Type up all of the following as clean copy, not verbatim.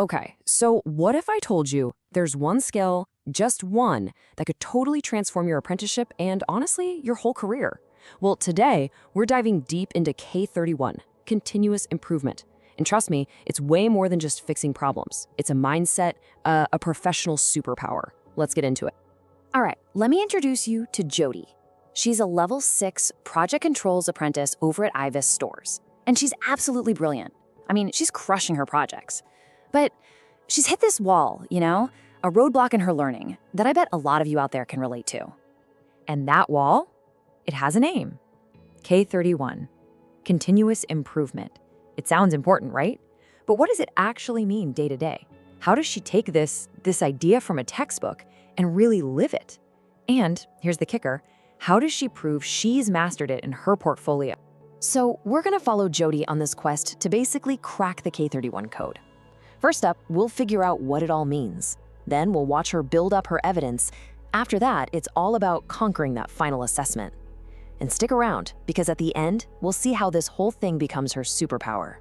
Okay, so what if I told you there's one skill, just one, that could totally transform your apprenticeship and honestly, your whole career? Well, today, we're diving deep into K31, continuous improvement. And trust me, it's way more than just fixing problems. It's a mindset, a professional superpower. Let's get into it. All right, let me introduce you to Jody. She's a level 6 project controls apprentice over at Ibis Stores. And she's absolutely brilliant. I mean, she's crushing her projects. But she's hit this wall, a roadblock in her learning that I bet a lot of you out there can relate to. And that wall? It has a name. K31, continuous improvement. It sounds important, right? But what does it actually mean day to day? How does she take this idea from a textbook and really live it? And here's the kicker, how does she prove she's mastered it in her portfolio? So we're gonna follow Jody on this quest to basically crack the K31 code. First up, we'll figure out what it all means. Then we'll watch her build up her evidence. After that, it's all about conquering that final assessment. And stick around, because at the end, we'll see how this whole thing becomes her superpower.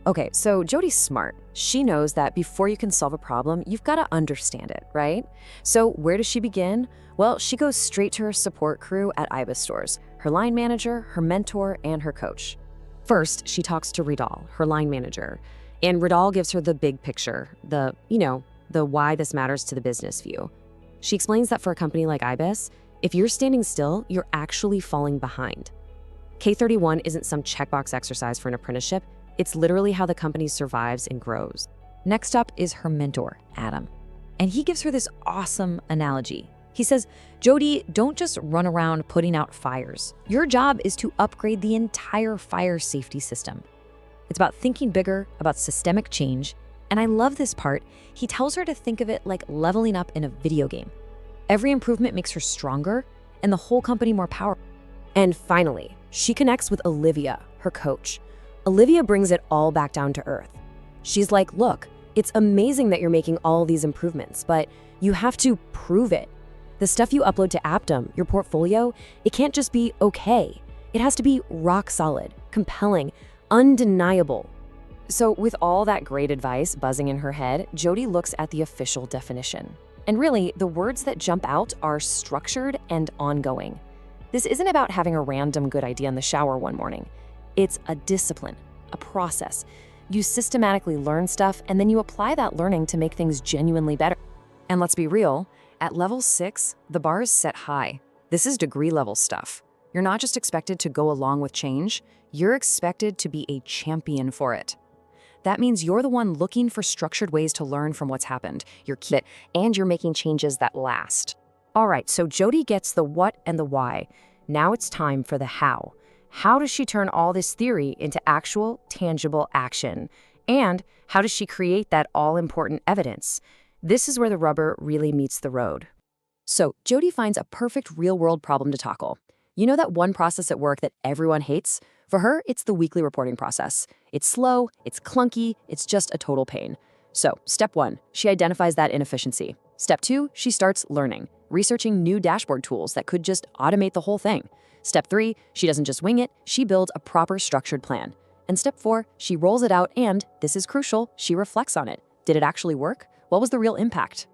Okay, so Jody's smart. She knows that before you can solve a problem, you've got to understand it, right? So where does she begin? Well, she goes straight to her support crew at Ibis Stores, her line manager, her mentor, and her coach. First, she talks to Ridal, her line manager, and Ridal gives her the big picture, the why this matters to the business view. She explains that for a company like Ibis, if you're standing still, you're actually falling behind. K31 isn't some checkbox exercise for an apprenticeship. It's literally how the company survives and grows. Next up is her mentor, Adam. And he gives her this awesome analogy. He says, Jody, don't just run around putting out fires. Your job is to upgrade the entire fire safety system. It's about thinking bigger, about systemic change. And I love this part. He tells her to think of it like leveling up in a video game. Every improvement makes her stronger and the whole company more powerful. And finally, she connects with Olivia, her coach. Olivia brings it all back down to earth. She's like, look, it's amazing that you're making all these improvements, but you have to prove it. The stuff you upload to Aptum, your portfolio, it can't just be okay. It has to be rock solid, compelling, undeniable. So with all that great advice buzzing in her head, Jody looks at the official definition. And really, the words that jump out are structured and ongoing. This isn't about having a random good idea in the shower one morning. It's a discipline, a process. You systematically learn stuff, and then you apply that learning to make things genuinely better. And let's be real, at level 6, the bar is set high. This is degree level stuff. You're not just expected to go along with change, you're expected to be a champion for it. That means you're the one looking for structured ways to learn from what's happened. And you're making changes that last. All right, so Jody gets the what and the why. Now it's time for the how. How does she turn all this theory into actual, tangible action? And how does she create that all-important evidence? This is where the rubber really meets the road. So Jody finds a perfect real-world problem to tackle. You know that one process at work that everyone hates? For her, it's the weekly reporting process. It's slow, it's clunky, it's just a total pain. So, step 1, she identifies that inefficiency. Step 2, she starts learning, researching new dashboard tools that could just automate the whole thing. Step 3, she doesn't just wing it, she builds a proper structured plan. And step 4, she rolls it out and, this is crucial, she reflects on it. Did it actually work? What was the real impact?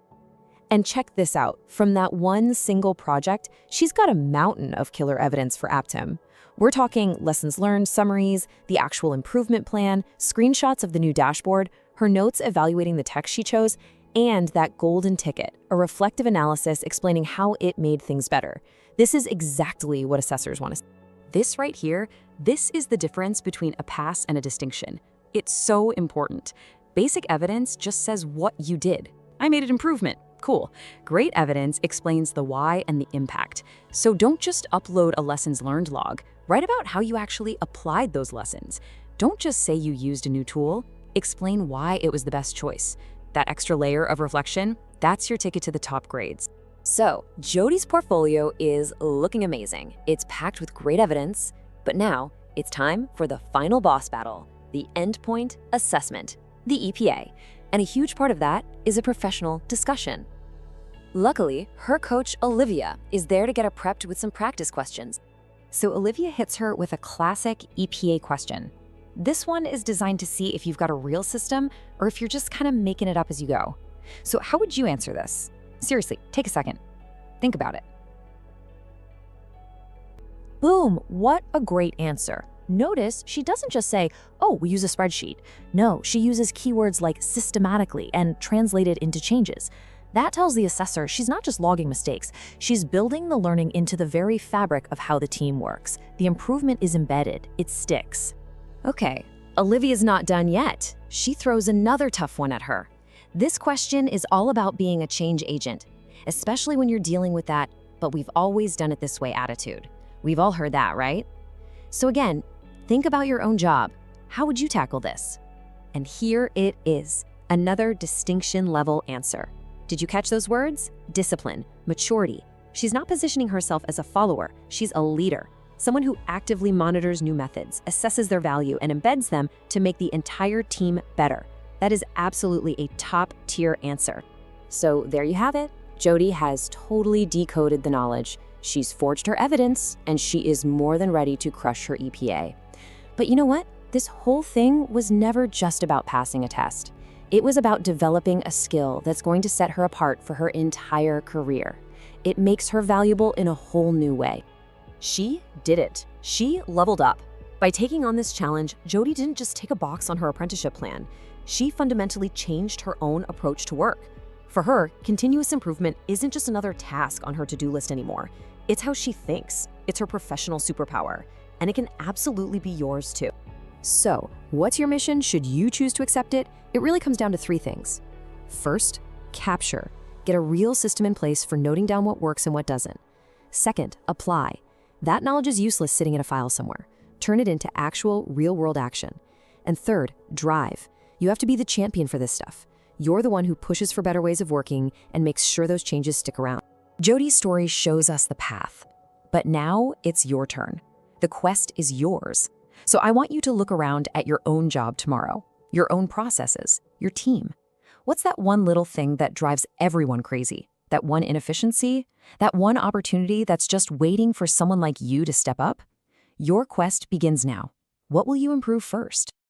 And check this out. From that one single project, she's got a mountain of killer evidence for Aptum. We're talking lessons learned summaries, the actual improvement plan, screenshots of the new dashboard, her notes evaluating the text she chose, and that golden ticket, a reflective analysis explaining how it made things better. This is exactly what assessors want to see. This right here, this is the difference between a pass and a distinction. It's so important. Basic evidence just says what you did. I made an improvement. Cool. Great evidence explains the why and the impact. So don't just upload a lessons learned log. Write about how you actually applied those lessons. Don't just say you used a new tool. Explain why it was the best choice. That extra layer of reflection, that's your ticket to the top grades. So, Jody's portfolio is looking amazing. It's packed with great evidence, but now it's time for the final boss battle, the endpoint assessment, the EPA. And a huge part of that is a professional discussion. Luckily, her coach, Olivia, is there to get her prepped with some practice questions. So Olivia hits her with a classic EPA question. This one is designed to see if you've got a real system or if you're just kind of making it up as you go. So how would you answer this? Seriously, take a second. Think about it. Boom, what a great answer. Notice she doesn't just say, oh, we use a spreadsheet. No, she uses keywords like systematically and translate it into changes. That tells the assessor she's not just logging mistakes, she's building the learning into the very fabric of how the team works. The improvement is embedded, it sticks. Okay, Olivia's not done yet. She throws another tough one at her. This question is all about being a change agent, especially when you're dealing with that, but we've always done it this way attitude. We've all heard that, right? So again, think about your own job. How would you tackle this? And here it is, another distinction level answer. Did you catch those words? Discipline, maturity. She's not positioning herself as a follower, she's a leader. Someone who actively monitors new methods, assesses their value, and embeds them to make the entire team better. That is absolutely a top-tier answer. So there you have it. Jody has totally decoded the knowledge. She's forged her evidence, and she is more than ready to crush her EPA. But you know what? This whole thing was never just about passing a test. It was about developing a skill that's going to set her apart for her entire career. It makes her valuable in a whole new way. She did it. She leveled up. By taking on this challenge, Jody didn't just tick a box on her apprenticeship plan. She fundamentally changed her own approach to work. For her, continuous improvement isn't just another task on her to-do list anymore. It's how she thinks. It's her professional superpower. And it can absolutely be yours too. So, what's your mission should you choose to accept it? It really comes down to 3 things. First, capture. Get a real system in place for noting down what works and what doesn't. Second, apply. That knowledge is useless sitting in a file somewhere. Turn it into actual, real-world action. And third, drive. You have to be the champion for this stuff. You're the one who pushes for better ways of working and makes sure those changes stick around. Jody's story shows us the path. But now it's your turn. The quest is yours. So I want you to look around at your own job tomorrow, your own processes, your team. What's that one little thing that drives everyone crazy? That one inefficiency? That one opportunity that's just waiting for someone like you to step up? Your quest begins now. What will you improve first?